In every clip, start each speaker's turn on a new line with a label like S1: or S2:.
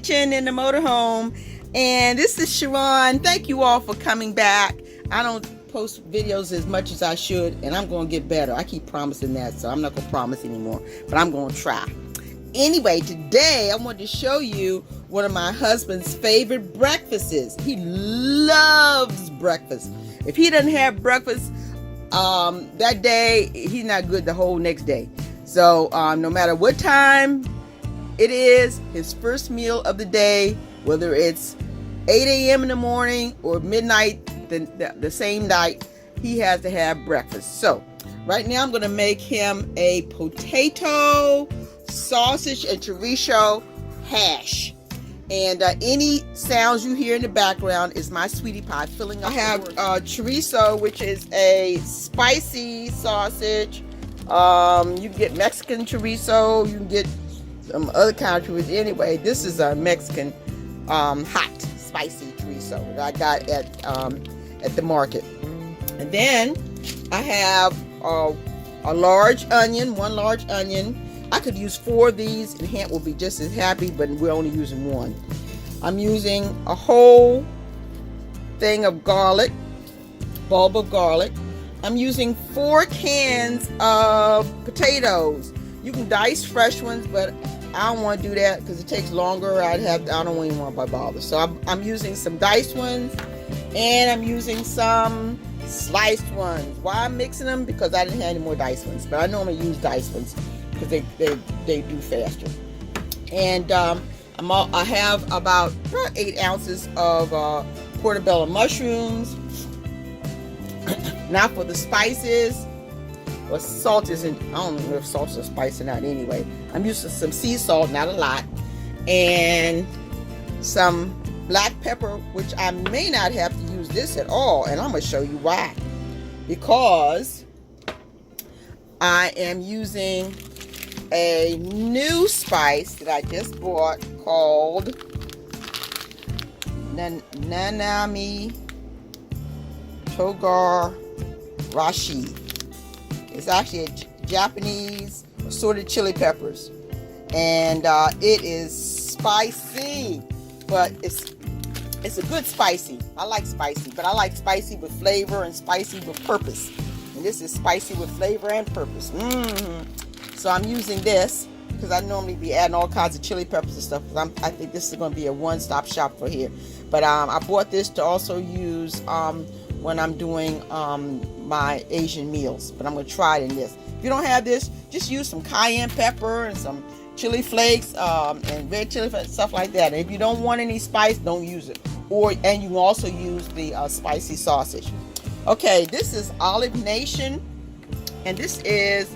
S1: kitchen in the motorhome. And this is Sharon. Thank you all for coming back. I don't post videos as much as I should, and I'm going to get better. I keep promising that, so I'm not going to promise anymore, but I'm going to try. Anyway, today I wanted to show you one of my husband's favorite breakfasts. He loves breakfast. If he doesn't have breakfast that day, he's not good the whole next day. So no matter what time it is, his first meal of the day, whether it's 8 a.m. in the morning or midnight the same night, he has to have breakfast. So right now I'm going to make him a potato, sausage, and chorizo hash. And any sounds you hear in the background is my sweetie pie filling up. I have chorizo, which is a spicy sausage. You can get Mexican chorizo. You can get some other kind of chorizo. Anyway, this is a Mexican hot, spicy chorizo that I got at the market. And then I have a large onion, one large onion. I could use 4 of these and Hamp will be just as happy, but we're only using 1. I'm using a whole thing of garlic, bulb of garlic. I'm using 4 cans of potatoes. You can dice fresh ones, but I don't want to do that because it takes longer. I don't even want to bother. So I'm using some diced ones, and I'm using some sliced ones. Why I'm mixing them? Because I didn't have any more diced ones, but I normally use diced ones because they do faster. And I have about 8 ounces of portobello mushrooms. Now for the spices. Well, salt isn't, I don't know if salt's a spice or not anyway. I'm using some sea salt, not a lot, and some black pepper, which I may not have to use this at all, and I'm going to show you why. Because I am using a new spice that I just bought called Nanami Togar Rashi. It's actually a Japanese assorted chili peppers, and it is spicy, but it's a good spicy. I like spicy, but I like spicy with flavor and spicy with purpose. And this is spicy with flavor and purpose. So I'm using this because I normally be adding all kinds of chili peppers and stuff. I think this is going to be a one-stop shop for here. But I bought this to also use when I'm doing my Asian meals, but I'm going to try it in this. If you don't have this, just use some cayenne pepper and some chili flakes and red chili flakes, stuff like that. And if you don't want any spice, don't use it. And you can also use the spicy sausage. Okay, this is Olive Nation, and this is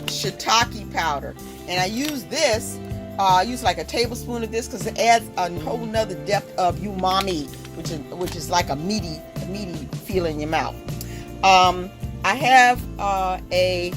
S1: Shitake powder. And I use this, I use like a tablespoon of this because it adds a whole nother depth of umami, which is like a meaty feel in your mouth. I have a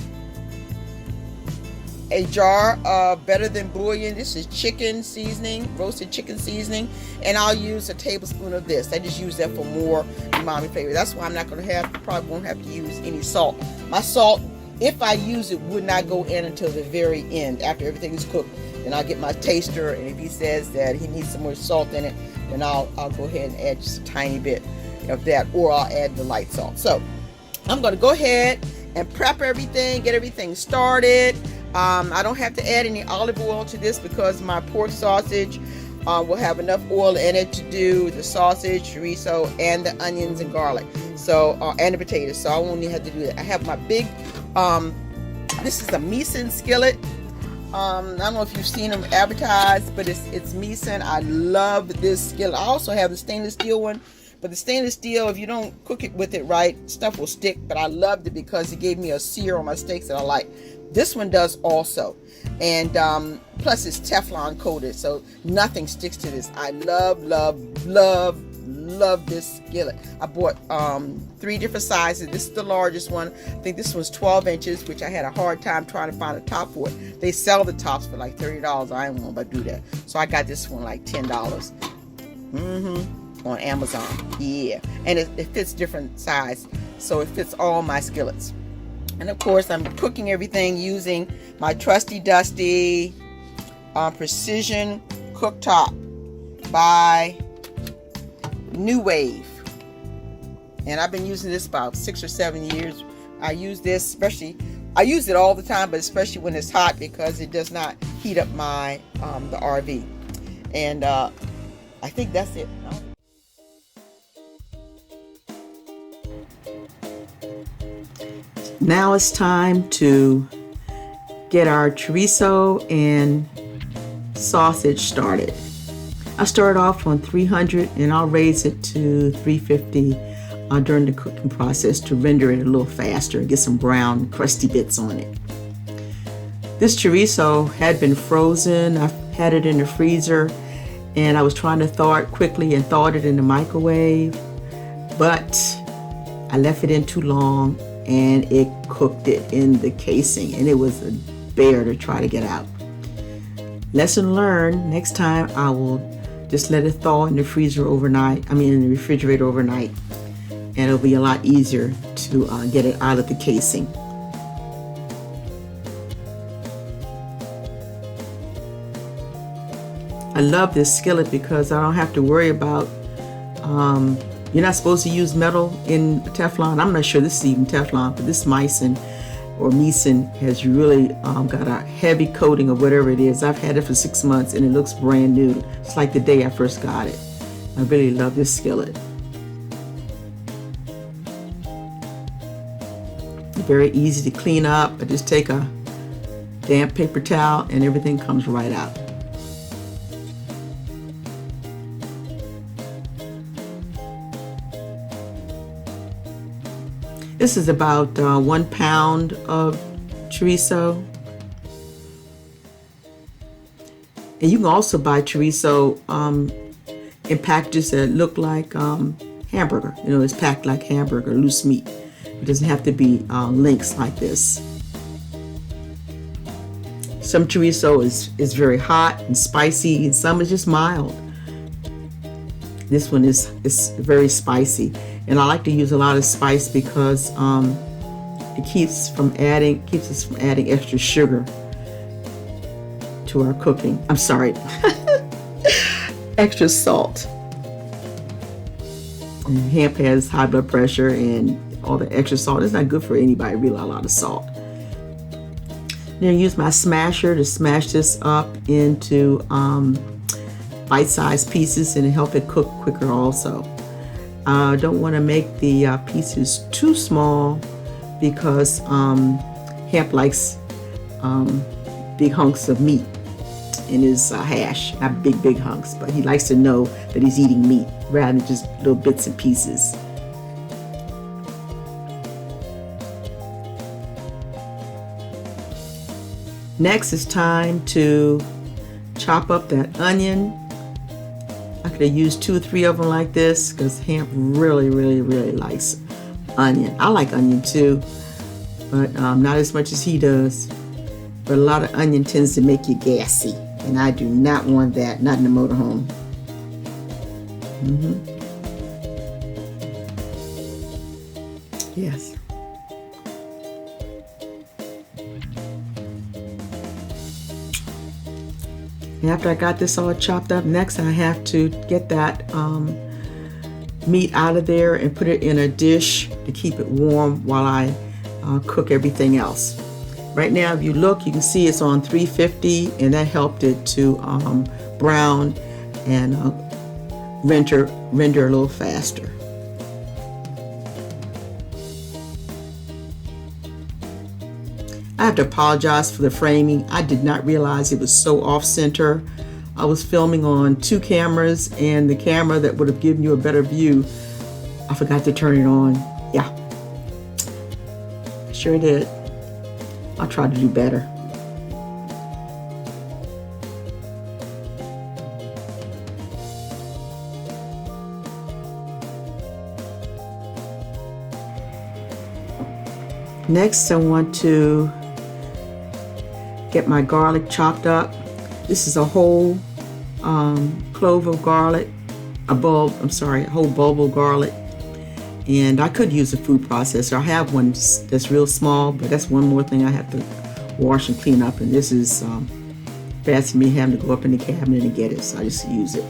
S1: jar of Better Than Bouillon. This is chicken seasoning, roasted chicken seasoning, and I'll use a tablespoon of this. I just use that for more umami flavor. That's why I'm not going to probably won't have to use any salt. My salt, if I use it, would not go in until the very end after everything is cooked. Then I'll get my taster, and if he says that he needs some more salt in it, then I'll go ahead and add just a tiny bit of that, or I'll add the light salt. So I'm going to go ahead and prep everything, get everything started. I don't have to add any olive oil to this because my pork sausage will have enough oil in it to do the sausage, chorizo, and the onions and garlic. So and the potatoes. So I won't even have to do that. I have my big this is a Mise skillet. I don't know if you've seen them advertised, but it's Mise. I love this skillet. I also have the stainless steel one, but the stainless steel, if you don't cook it with it right, stuff will stick. But I loved it because it gave me a sear on my steaks that I like. This one does also, and plus it's Teflon coated, so nothing sticks to this. I love this skillet. I bought 3 different sizes. This is the largest one. I think this one's 12 inches, which I had a hard time trying to find a top for it. They sell the tops for like $30. I ain't want to do that, so I got this one like $10 on Amazon. Yeah, and it fits different size, so it fits all my skillets. And of course, I'm cooking everything using my trusty dusty precision cooktop. by New Wave. And I've been using this about 6 or 7 years. I use this especially, I use it all the time, but especially when it's hot because it does not heat up my the RV. And I think that's it. Now it's time to get our chorizo and sausage started. I start off on 300 and I'll raise it to 350 during the cooking process to render it a little faster and get some brown crusty bits on it. This chorizo had been frozen. I've had it in the freezer and I was trying to thaw it quickly and thawed it in the microwave, but I left it in too long and it cooked it in the casing and it was a bear to try to get out. Lesson learned, next time I will just let it thaw in the freezer overnight, in the refrigerator overnight, and it'll be a lot easier to get it out of the casing. I love this skillet because I don't have to worry about you're not supposed to use metal in Teflon. I'm not sure this is even Teflon, but this Meissen or Meissen has really got a heavy coating of whatever it is. I've had it for 6 months and it looks brand new. It's like the day I first got it. I really love this skillet. Very easy to clean up. I just take a damp paper towel and everything comes right out. This is about 1 pound of chorizo. And you can also buy chorizo in packages that look like hamburger. It's packed like hamburger, loose meat. It doesn't have to be links like this. Some chorizo is very hot and spicy, and some is just mild. This one is very spicy. And I like to use a lot of spice because it keeps us from adding extra sugar to our cooking. I'm sorry, extra salt. And Hamp has high blood pressure, and all the extra salt is not good for anybody. Really, a lot of salt. Then I use my smasher to smash this up into bite-sized pieces and help it cook quicker also. I don't want to make the pieces too small because Hamp likes big hunks of meat in his hash. Not big hunks, but he likes to know that he's eating meat rather than just little bits and pieces. Next, it's time to chop up that onion. I could have used 2 or 3 of them like this because Hamp really likes onion. I like onion too, but not as much as he does. But a lot of onion tends to make you gassy, and I do not want that, not in the motorhome. Yes. And after I got this all chopped up, next I have to get that meat out of there and put it in a dish to keep it warm while I cook everything else. Right now, if you look, you can see it's on 350, and that helped it to brown and render a little faster. I have to apologize for the framing. I did not realize it was so off center. I was filming on 2 cameras, and the camera that would have given you a better view, I forgot to turn it on. Yeah, I sure did. I'll try to do better. Next, I want to get my garlic chopped up. This is a whole clove of garlic, a whole bulb of garlic. And I could use a food processor. I have one that's real small, but that's one more thing I have to wash and clean up. And this is bad for me having to go up in the cabinet and get it, so I just use it.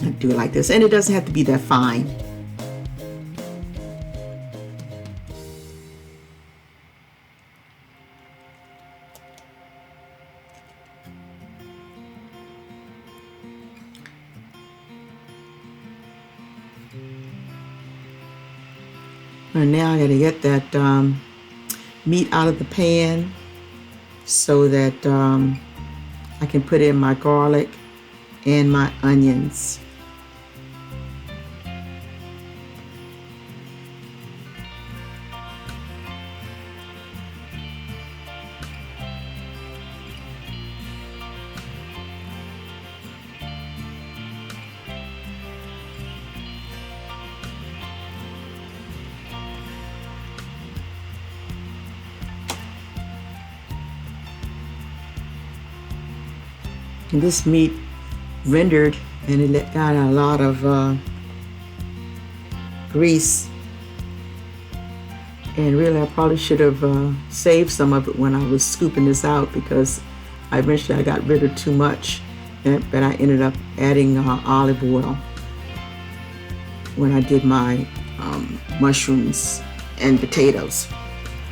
S1: I do it like this, and it doesn't have to be that fine. And now I got to get that meat out of the pan so that I can put in my garlic and my onions. And this meat rendered, and it got a lot of grease, and really I probably should have saved some of it when I was scooping this out, because eventually I got rid of too much, but I ended up adding olive oil when I did my mushrooms and potatoes,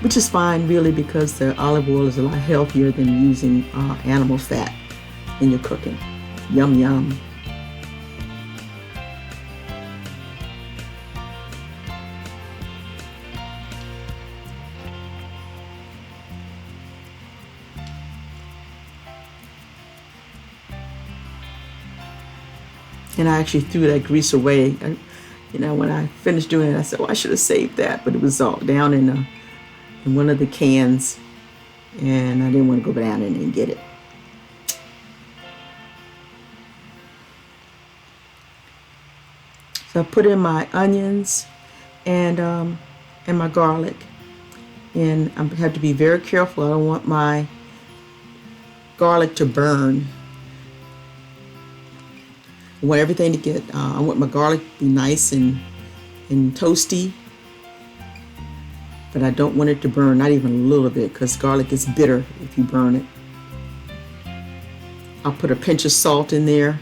S1: which is fine really, because the olive oil is a lot healthier than using animal fat in your cooking. Yum yum. And I actually threw that grease away. You know, when I finished doing it, I said, "Oh, I should have saved that," but it was all down in one of the cans, and I didn't want to go down in and get it. So I put in my onions and my garlic, and I have to be very careful. I don't want my garlic to burn. I want everything to get. I want my garlic to be nice and toasty, but I don't want it to burn, not even a little bit, because garlic is bitter if you burn it. I'll put a pinch of salt in there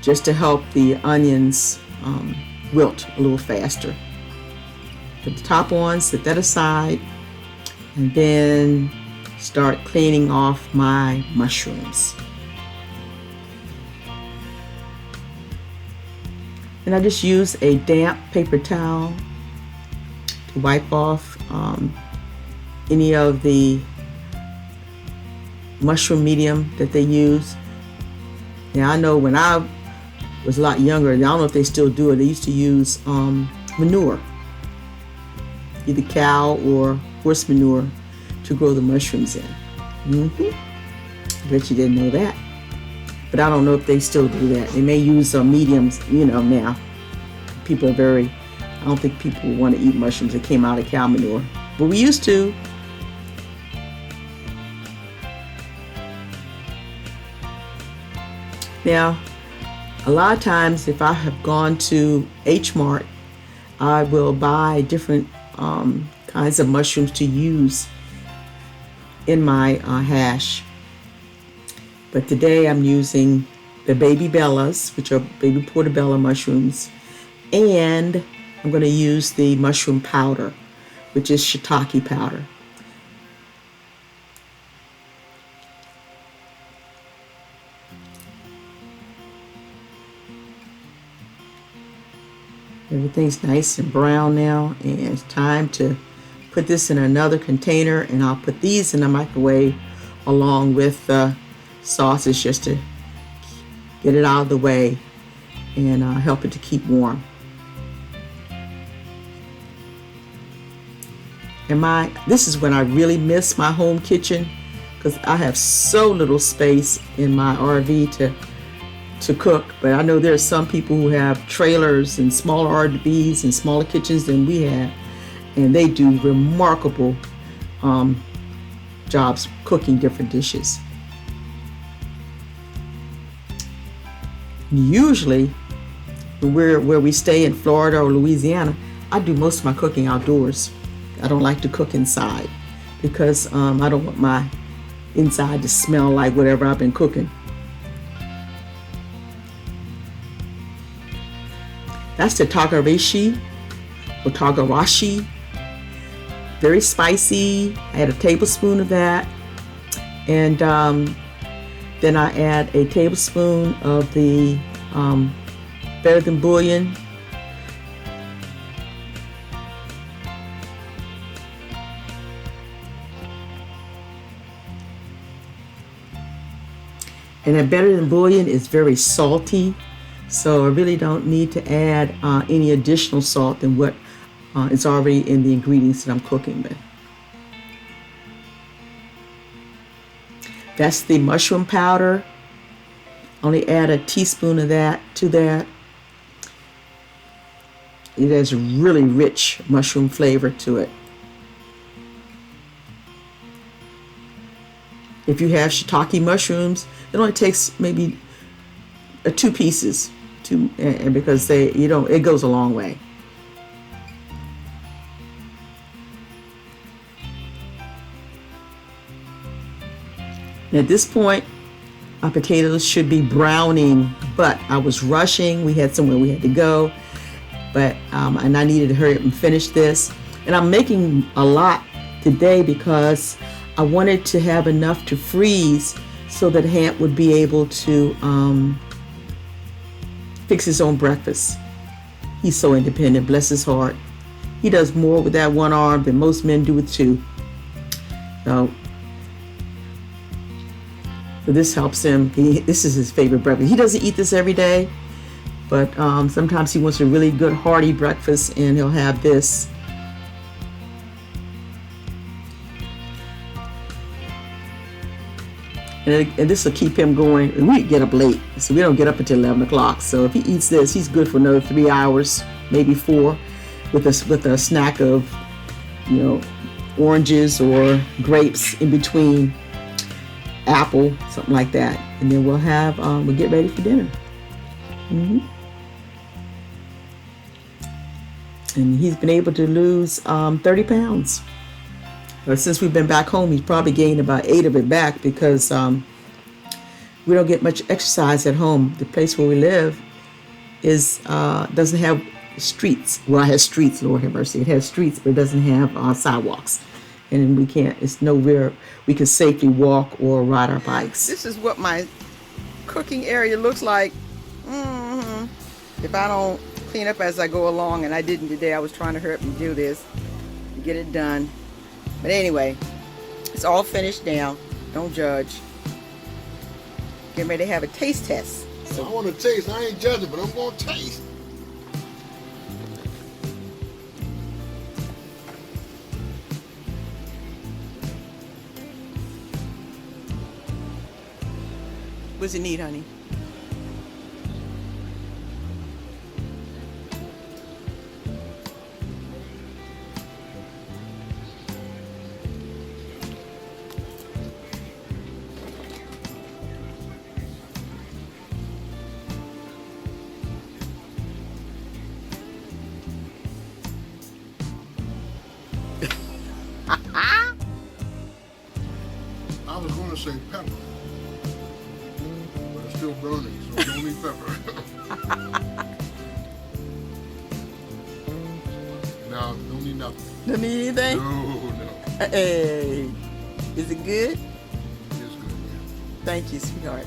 S1: just to help the onions wilt a little faster. Put the top on, set that aside, and then start cleaning off my mushrooms. And I just use a damp paper towel to wipe off any of the mushroom medium that they use. Now I know when I was a lot younger, I don't know if they still do it, they used to use manure, either cow or horse manure, to grow the mushrooms in. I bet you didn't know that. But I don't know if they still do that. They may use mediums, you know, now. People are I don't think people want to eat mushrooms that came out of cow manure. But we used to. Now, a lot of times if I have gone to H Mart, I will buy different kinds of mushrooms to use in my hash. But today I'm using the baby bellas, which are baby portobello mushrooms, and I'm going to use the mushroom powder, which is shiitake powder. Everything's nice and brown now, and it's time to put this in another container, and I'll put these in the microwave along with the sauces just to get it out of the way and help it to keep warm. And this is when I really miss my home kitchen, because I have so little space in my RV to cook. But I know there are some people who have trailers and smaller RVs and smaller kitchens than we have, and they do remarkable jobs cooking different dishes. Usually, where we stay in Florida or Louisiana, I do most of my cooking outdoors. I don't like to cook inside because I don't want my inside to smell like whatever I've been cooking. That's the tagarashi or tagarashi. Very spicy. I add a tablespoon of that. And then I add a tablespoon of the better than bouillon. And that better than bouillon is very salty, so I really don't need to add any additional salt than what is already in the ingredients that I'm cooking with. That's the mushroom powder. Only add a teaspoon of that to that. It has a really rich mushroom flavor to it. If you have shiitake mushrooms, it only takes maybe 2 pieces and because it goes a long way. And at this point, our potatoes should be browning, but I was rushing. We had somewhere we had to go, but and I needed to hurry up and finish this. And I'm making a lot today because I wanted to have enough to freeze so that Hamp would be able to fix his own breakfast. He's so independent, bless his heart. He does more with that one arm than most men do with 2. So this helps him. This is his favorite breakfast. He doesn't eat this every day, but sometimes he wants a really good hearty breakfast and he'll have this. And this will keep him going. And we get up late, so we don't get up until 11 o'clock. So if he eats this, he's good for another 3 hours, maybe 4, with a snack of, oranges or grapes in between, apple, something like that. And then we'll get ready for dinner. And he's been able to lose 30 pounds. But since we've been back home, he's probably gained about 8 of it back because we don't get much exercise at home. The place where we live doesn't have streets. Well, it has streets, Lord have mercy. It has streets, but it doesn't have sidewalks. And it's nowhere we can safely walk or ride our bikes. This is what my cooking area looks like. If I don't clean up as I go along, and I didn't today, I was trying to hurry up and do this and get it done. But anyway, it's all finished now. Don't judge. Getting ready to have a taste test.
S2: So I want to taste. I ain't judging, but I'm going to taste.
S1: What's it need, honey?
S2: I was going to say pepper, but it's still burning, so we don't need pepper. No, don't need nothing.
S1: Don't need anything?
S2: No.
S1: Hey, is it good?
S2: It's good, yeah.
S1: Thank you, sweetheart.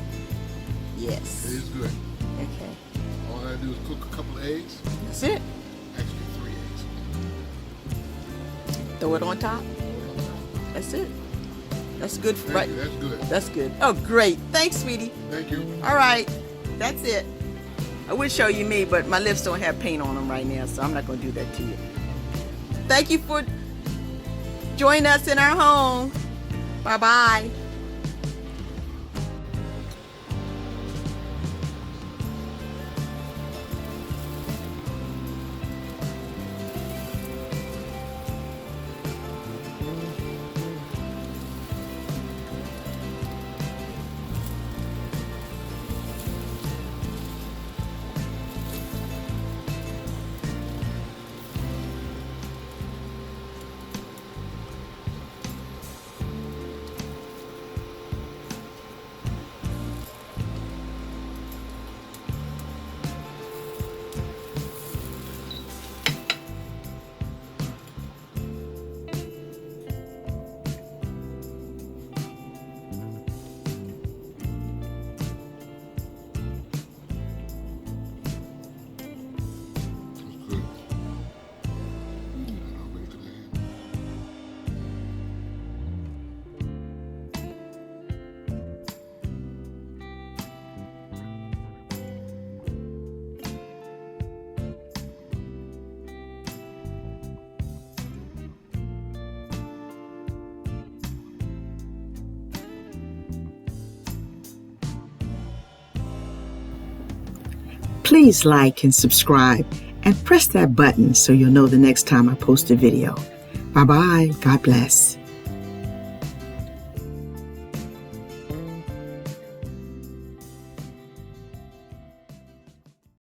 S1: Yes.
S2: It is good.
S1: Okay.
S2: All I gotta do is cook a couple of eggs.
S1: That's it.
S2: Actually, 3 eggs.
S1: Throw it on top. That's it. That's good.
S2: Thank you. That's good.
S1: That's good. Oh, great. Thanks, sweetie.
S2: Thank you.
S1: All right. That's it. I would show you me, but my lips don't have paint on them right now, so I'm not going to do that to you. Thank you for joining us in our home. Bye-bye.
S3: Please like and subscribe and press that button so you'll know the next time I post a video. Bye-bye. God bless.